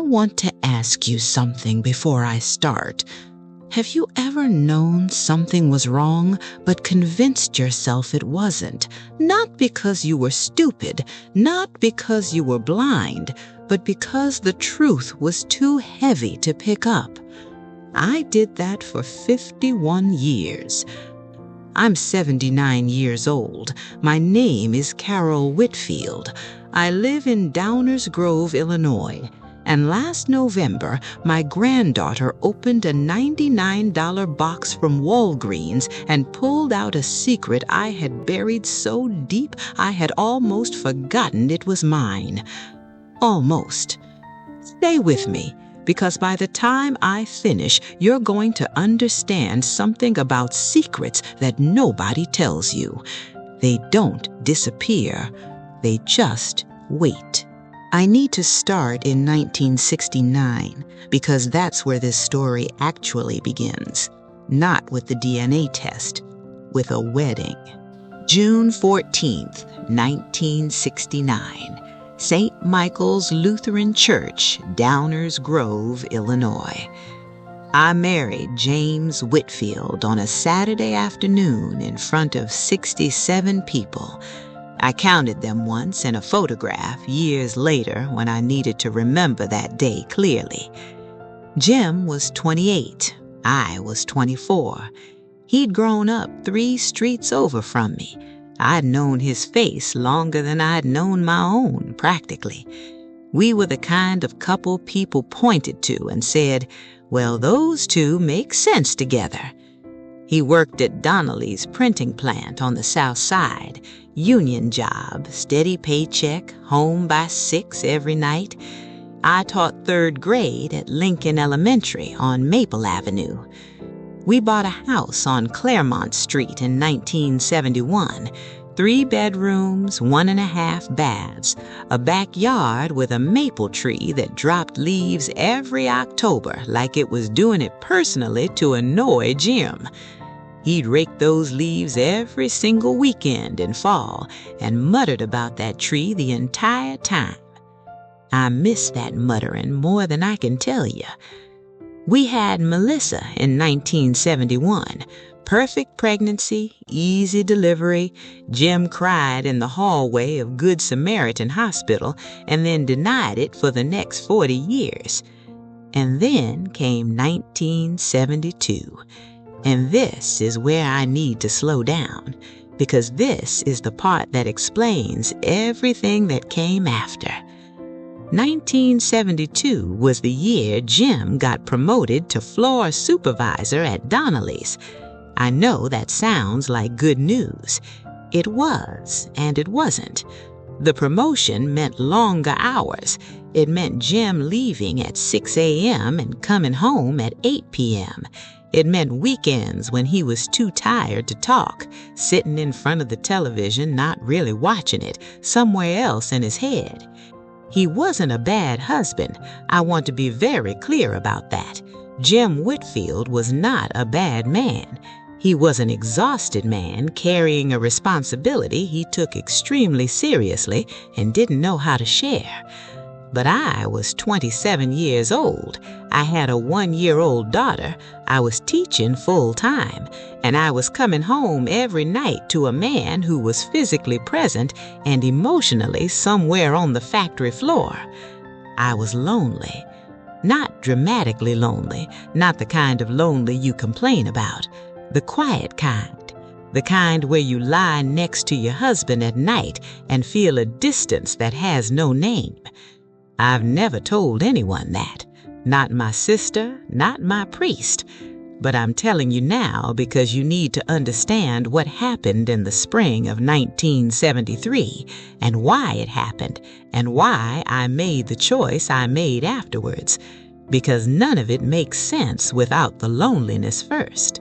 want to ask you something before I start. Have you ever known something was wrong, but convinced yourself it wasn't? Not because you were stupid, not because you were blind, but because the truth was too heavy to pick up. I did that for 51 years. I'm 79 years old. My name is Carol Whitfield. I live in Downers Grove, Illinois. And last November, my granddaughter opened a $99 box from Walgreens and pulled out a secret I had buried so deep I had almost forgotten it was mine. Almost. Stay with me, because by the time I finish, you're going to understand something about secrets that nobody tells you. They don't disappear. They just wait. I need to start in 1969 because that's where this story actually begins. Not with the DNA test, with a wedding. June 14th, 1969. St. Michael's Lutheran Church, Downers Grove, Illinois. I married James Whitfield on a Saturday afternoon in front of 67 people. I counted them once in a photograph years later when I needed to remember that day clearly. Jim was 28. I was 24. He'd grown up 3 streets over from me. I'd known his face longer than I'd known my own, practically. We were the kind of couple people pointed to and said, well, those two make sense together. He worked at Donnelly's printing plant on the South Side. Union job, steady paycheck, home by 6 every night. I taught 3rd grade at Lincoln Elementary on Maple Avenue. We bought a house on Claremont Street in 1971. 3 bedrooms, 1.5 baths, a backyard with a maple tree that dropped leaves every October like it was doing it personally to annoy Jim. He'd rake those leaves every single weekend in fall and muttered about that tree the entire time. I miss that muttering more than I can tell you. We had Melissa in 1971. Perfect pregnancy, easy delivery. Jim cried in the hallway of Good Samaritan Hospital and then denied it for the next 40 years. And then came 1972. And this is where I need to slow down, because this is the part that explains everything that came after. 1972 was the year Jim got promoted to floor supervisor at Donnelly's. I know that sounds like good news. It was, and it wasn't. The promotion meant longer hours. It meant Jim leaving at 6 a.m. and coming home at 8 p.m. It meant weekends when he was too tired to talk, sitting in front of the television, not really watching it, somewhere else in his head. He wasn't a bad husband. I want to be very clear about that. Jim Whitfield was not a bad man. He was an exhausted man carrying a responsibility he took extremely seriously and didn't know how to share. But I was 27 years old. I had a 1-year-old daughter. I was teaching full-time, and I was coming home every night to a man who was physically present and emotionally somewhere on the factory floor. I was lonely. Not dramatically lonely, not the kind of lonely you complain about. The quiet kind. The kind where you lie next to your husband at night and feel a distance that has no name. I've never told anyone that. Not my sister, not my priest. But I'm telling you now because you need to understand what happened in the spring of 1973 and why it happened and why I made the choice I made afterwards. Because none of it makes sense without the loneliness first.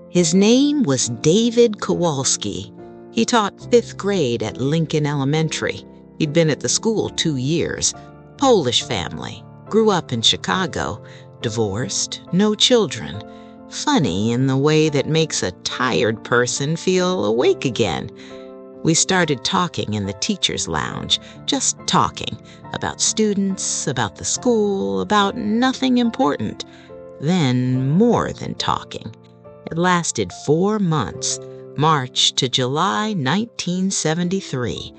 His name was David Kowalski. He taught 5th grade at Lincoln Elementary. He'd been at the school 2 years. Polish family. Grew up in Chicago. Divorced. No children. Funny in the way that makes a tired person feel awake again. We started talking in the teacher's lounge, just talking about students, about the school, about nothing important. Then more than talking. It lasted 4 months, March to July 1973.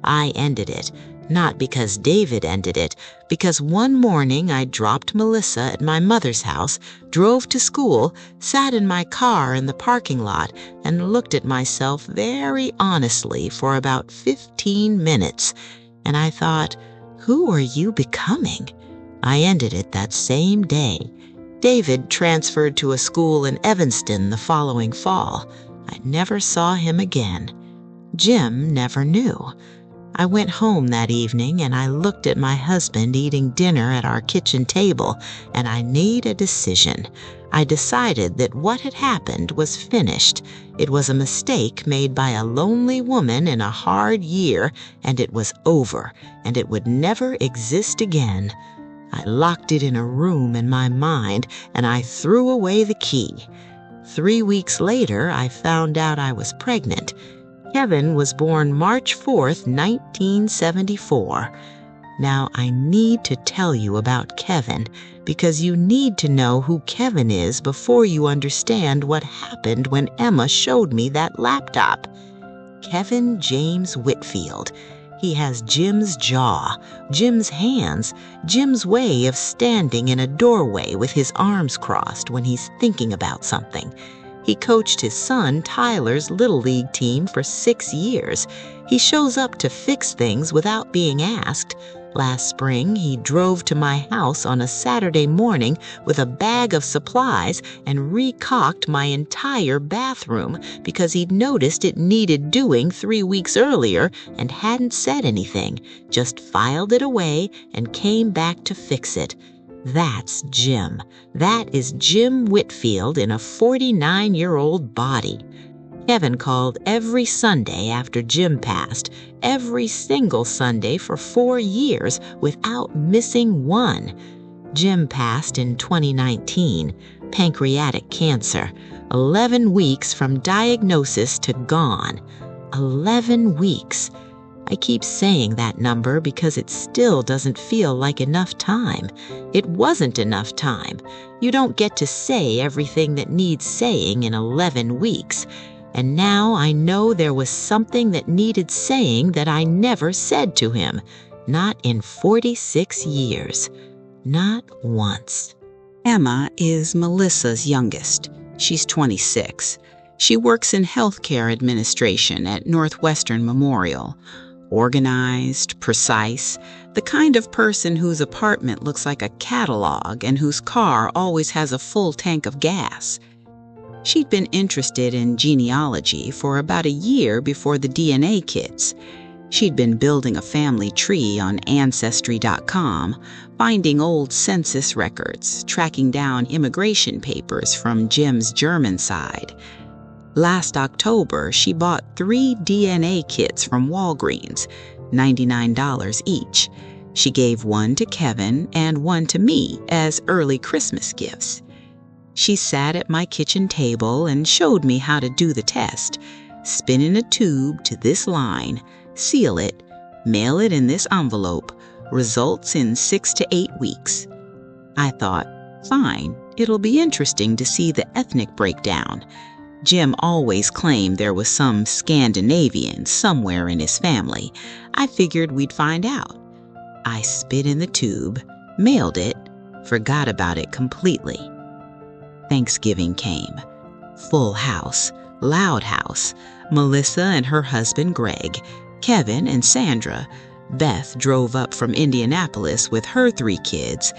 I ended it, not because David ended it, because one morning I dropped Melissa at my mother's house, drove to school, sat in my car in the parking lot, and looked at myself very honestly for about 15 minutes. And I thought, who are you becoming? I ended it that same day. David transferred to a school in Evanston the following fall. I never saw him again. Jim never knew. I went home that evening and I looked at my husband eating dinner at our kitchen table, and I made a decision. I decided that what had happened was finished. It was a mistake made by a lonely woman in a hard year, and it was over, and it would never exist again. I locked it in a room in my mind, and I threw away the key. 3 weeks later, I found out I was pregnant. Kevin was born March 4th, 1974. Now, I need to tell you about Kevin, because you need to know who Kevin is before you understand what happened when Emma showed me that laptop. Kevin James Whitfield. He has Jim's jaw, Jim's hands, Jim's way of standing in a doorway with his arms crossed when he's thinking about something. He coached his son Tyler's Little League team for 6 years. He shows up to fix things without being asked. Last spring, he drove to my house on a Saturday morning with a bag of supplies and recocked my entire bathroom because he'd noticed it needed doing 3 weeks earlier and hadn't said anything, just filed it away and came back to fix it. That's Jim. That is Jim Whitfield in a 49-year-old body. Kevin called every Sunday after Jim passed, every single Sunday for 4 years without missing one. Jim passed in 2019, pancreatic cancer, 11 weeks from diagnosis to gone. 11 weeks. I keep saying that number because it still doesn't feel like enough time. It wasn't enough time. You don't get to say everything that needs saying in 11 weeks. And now I know there was something that needed saying that I never said to him. Not in 46 years. Not once. Emma is Melissa's youngest. She's 26. She works in healthcare administration at Northwestern Memorial. Organized, precise, the kind of person whose apartment looks like a catalog and whose car always has a full tank of gas. She'd been interested in genealogy for about a year before the DNA kits. She'd been building a family tree on Ancestry.com, finding old census records, tracking down immigration papers from Jim's German side. Last October, she bought 3 DNA kits from Walgreens, $99 each. She gave one to Kevin and one to me as early Christmas gifts. She sat at my kitchen table and showed me how to do the test. Spin in a tube to this line, seal it, mail it in this envelope, results in 6 to 8 weeks. I thought, fine, it'll be interesting to see the ethnic breakdown. Jim always claimed there was some Scandinavian somewhere in his family. I figured we'd find out. I spit in the tube, mailed it, forgot about it completely. Thanksgiving came. Full house, loud house. Melissa and her husband Greg, Kevin and Sandra. Beth drove up from Indianapolis with her 3 kids.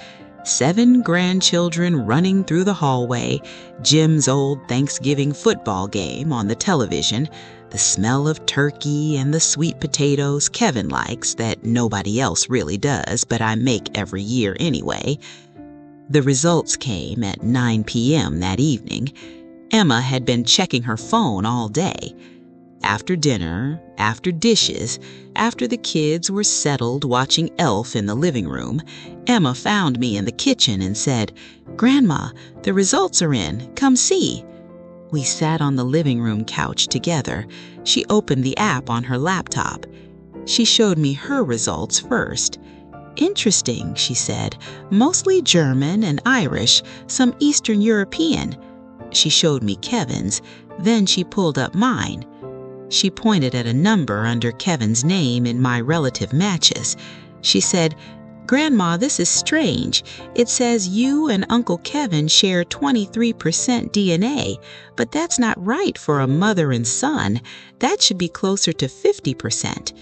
7 grandchildren running through the hallway, Jim's old Thanksgiving football game on the television, the smell of turkey and the sweet potatoes Kevin likes that nobody else really does, but I make every year anyway. The results came at 9 p.m. that evening. Emma had been checking her phone all day. After dinner, after dishes, after the kids were settled watching Elf in the living room, Emma found me in the kitchen and said, "Grandma, the results are in. Come see." We sat on the living room couch together. She opened the app on her laptop. She showed me her results first. "Interesting," she said. "Mostly German and Irish, some Eastern European." She showed me Kevin's. Then she pulled up mine. She pointed at a number under Kevin's name in my relative matches. She said, "Grandma, this is strange. It says you and Uncle Kevin share 23% DNA, but that's not right for a mother and son. That should be closer to 50%.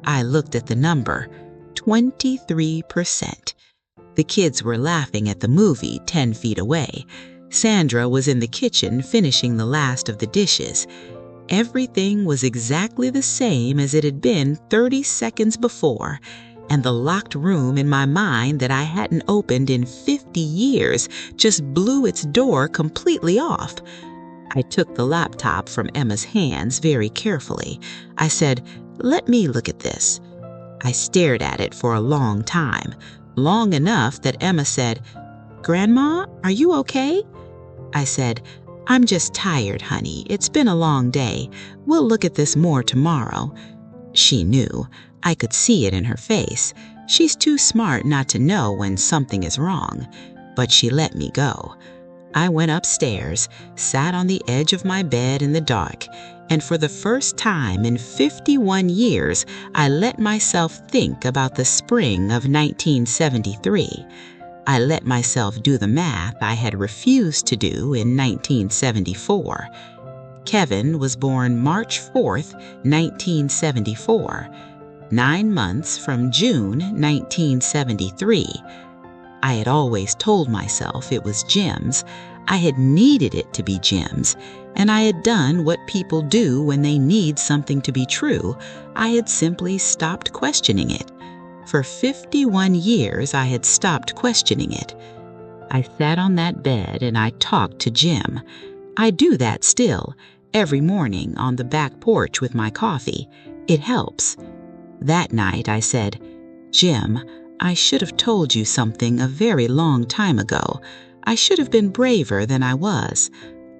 I looked at the number, 23%. The kids were laughing at the movie 10 feet away. Sandra was in the kitchen finishing the last of the dishes. Everything was exactly the same as it had been 30 seconds before, and the locked room in my mind that I hadn't opened in 50 years just blew its door completely off. I took the laptop from Emma's hands very carefully. I said, "Let me look at this." I stared at it for a long time, long enough that Emma said, "Grandma, are you okay?" I said, "I'm just tired, honey. It's been a long day. We'll look at this more tomorrow." She knew. I could see it in her face. She's too smart not to know when something is wrong. But she let me go. I went upstairs, sat on the edge of my bed in the dark, and for the first time in 51 years, I let myself think about the spring of 1973. I let myself do the math I had refused to do in 1974. Kevin was born March 4th, 1974, 9 months from June 1973. I had always told myself it was Jim's. I had needed it to be Jim's, and I had done what people do when they need something to be true. I had simply stopped questioning it. For 51 years, I had stopped questioning it. I sat on that bed and I talked to Jim. I do that still, every morning on the back porch with my coffee. It helps. That night I said, "Jim, I should have told you something a very long time ago. I should have been braver than I was.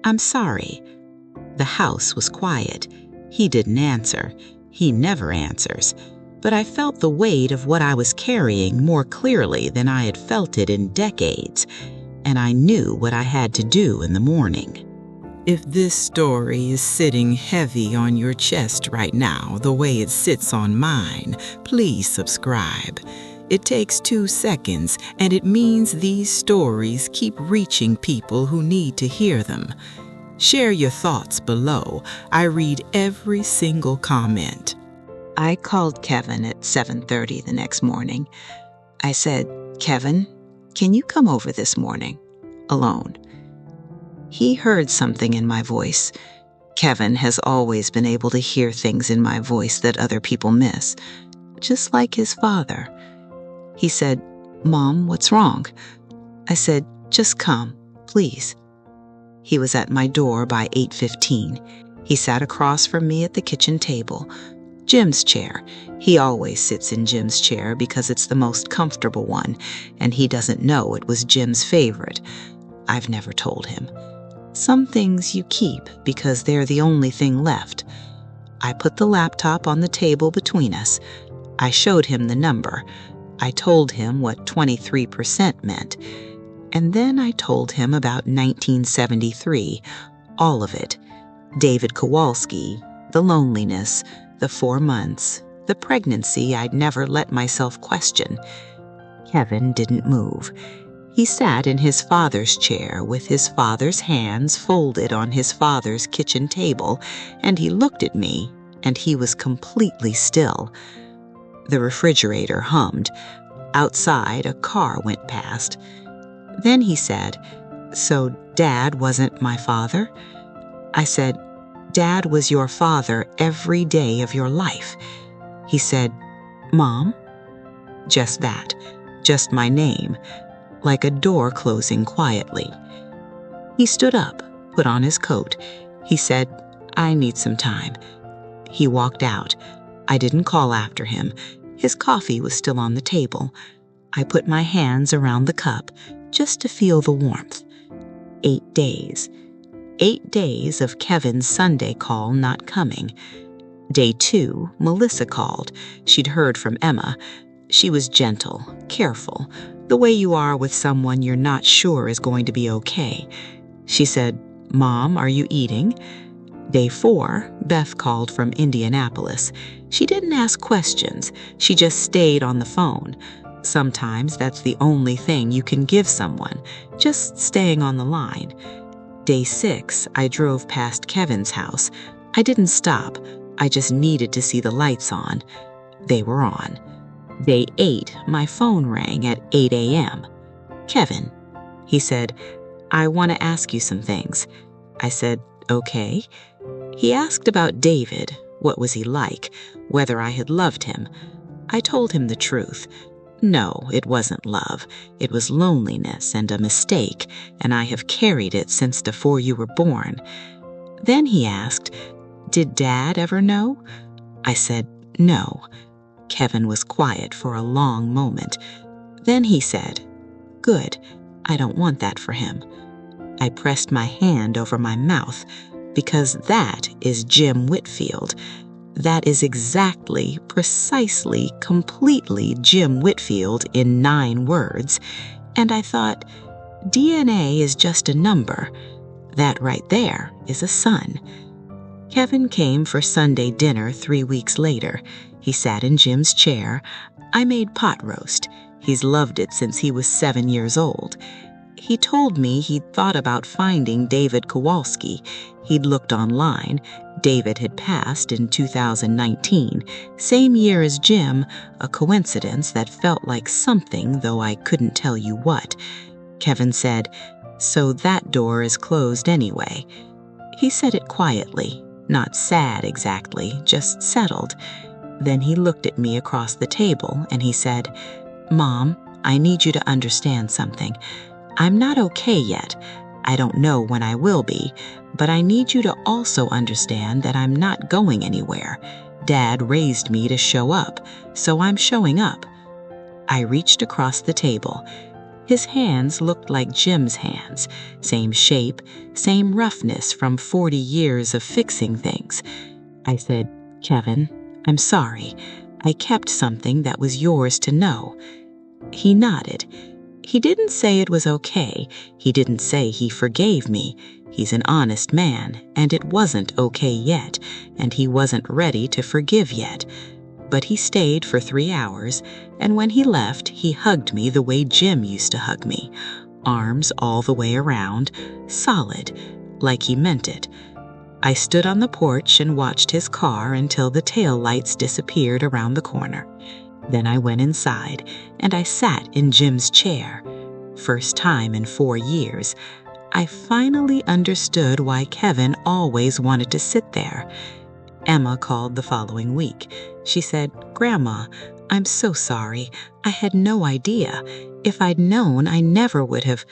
I'm sorry." The house was quiet. He didn't answer. He never answers. But I felt the weight of what I was carrying more clearly than I had felt it in decades, and I knew what I had to do in the morning. If this story is sitting heavy on your chest right now, the way it sits on mine, please subscribe. It takes 2 seconds, and it means these stories keep reaching people who need to hear them. Share your thoughts below. I read every single comment. I called Kevin at 7:30 the next morning. I said, "Kevin, can you come over this morning? Alone." He heard something in my voice. Kevin has always been able to hear things in my voice that other people miss, just like his father. He said, "Mom, what's wrong?" I said, "Just come, please." He was at my door by 8:15. He sat across from me at the kitchen table. Jim's chair. He always sits in Jim's chair because it's the most comfortable one, and he doesn't know it was Jim's favorite. I've never told him. Some things you keep because they're the only thing left. I put the laptop on the table between us. I showed him the number. I told him what 23% meant. And then I told him about 1973, all of it. David Kowalski, the loneliness, the 4 months, the pregnancy I'd never let myself question. Kevin didn't move. He sat in his father's chair with his father's hands folded on his father's kitchen table, and he looked at me, and he was completely still. The refrigerator hummed. Outside, a car went past. Then he said, "So Dad wasn't my father?" I said, "Dad was your father every day of your life." He said, "Mom?" Just that, just my name, like a door closing quietly. He stood up, put on his coat. He said, "I need some time." He walked out. I didn't call after him. His coffee was still on the table. I put my hands around the cup just to feel the warmth. 8 days. 8 days of Kevin's Sunday call not coming. Day 2, Melissa called. She'd heard from Emma. She was gentle, careful, the way you are with someone you're not sure is going to be okay. She said, "Mom, are you eating?" Day 4, Beth called from Indianapolis. She didn't ask questions. She just stayed on the phone. Sometimes that's the only thing you can give someone, just staying on the line. Day 6, I drove past Kevin's house. I didn't stop. I just needed to see the lights on. They were on. Day 8, my phone rang at 8 a.m. "Kevin," he said, "I want to ask you some things." I said, "Okay." He asked about David. What was he like? Whether I had loved him. I told him the truth. No, it wasn't love. It was loneliness and a mistake, and I have carried it since before you were born. Then he asked, "Did Dad ever know?" I said, "No." Kevin was quiet for a long moment. Then he said, "Good. I don't want that for him." I pressed my hand over my mouth, because that is Jim Whitfield. That is exactly, precisely, completely Jim Whitfield in 9 words. And I thought, DNA is just a number. That right there is a son. Kevin came for Sunday dinner 3 weeks later. He sat in Jim's chair. I made pot roast. He's loved it since he was 7 years old. He told me he'd thought about finding David Kowalski. He'd looked online. David had passed in 2019, same year as Jim, a coincidence that felt like something, though I couldn't tell you what. Kevin said, "So that door is closed anyway." He said it quietly, not sad exactly, just settled. Then he looked at me across the table and he said, "Mom, I need you to understand something. I'm not okay yet. I don't know when I will be, but I need you to also understand that I'm not going anywhere. Dad raised me to show up, so I'm showing up." I reached across the table. His hands looked like Jim's hands, same shape, same roughness from 40 years of fixing things. I said, "Kevin, I'm sorry. I kept something that was yours to know." He nodded. He didn't say it was okay. He didn't say he forgave me. He's an honest man, and it wasn't okay yet, and he wasn't ready to forgive yet. But he stayed for 3 hours, and when he left, he hugged me the way Jim used to hug me, arms all the way around, solid, like he meant it. I stood on the porch and watched his car until the tail lights disappeared around the corner. Then I went inside, and I sat in Jim's chair. First time in 4 years. I finally understood why Kevin always wanted to sit there. Emma called the following week. She said, "Grandma, I'm so sorry. I had no idea. If I'd known, I never would have."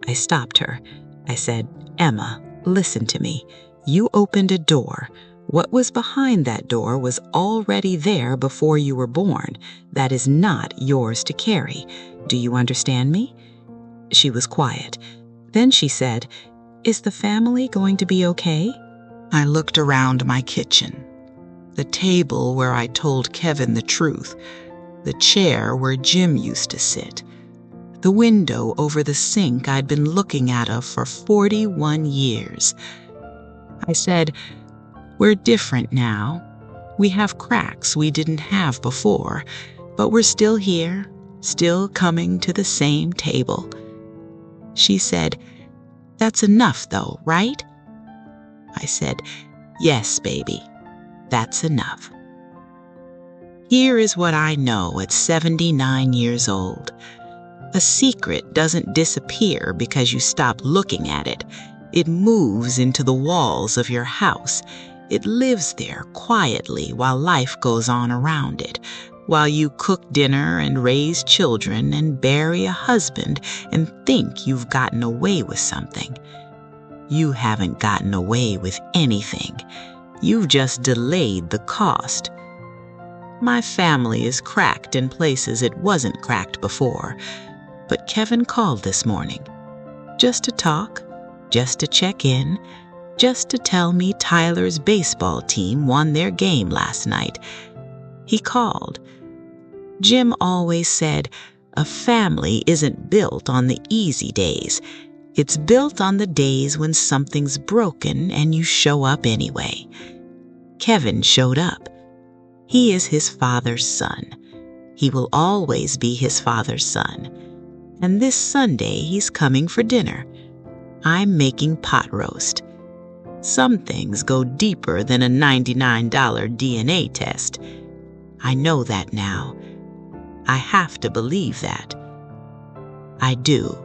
I stopped her. I said, "Emma, listen to me. You opened a door. What was behind that door was already there before you were born. That is not yours to carry. Do you understand me?" She was quiet. Then she said, "Is the family going to be okay?" I looked around my kitchen. The table where I told Kevin the truth. The chair where Jim used to sit. The window over the sink I'd been looking out of for 41 years. I said, "We're different now. We have cracks we didn't have before, but we're still here, still coming to the same table." She said, "That's enough though, right?" I said, "Yes, baby, that's enough." Here is what I know at 79 years old. A secret doesn't disappear because you stop looking at it. It moves into the walls of your house. It lives there quietly while life goes on around it, while you cook dinner and raise children and bury a husband and think you've gotten away with something. You haven't gotten away with anything. You've just delayed the cost. My family is cracked in places it wasn't cracked before, but Kevin called this morning. Just to talk, just to check in, just to tell me Tyler's baseball team won their game last night. He called. Jim always said, a family isn't built on the easy days. It's built on the days when something's broken and you show up anyway. Kevin showed up. He is his father's son. He will always be his father's son. And this Sunday he's coming for dinner. I'm making pot roast. Some things go deeper than a $99 DNA test. I know that now. I have to believe that. I do.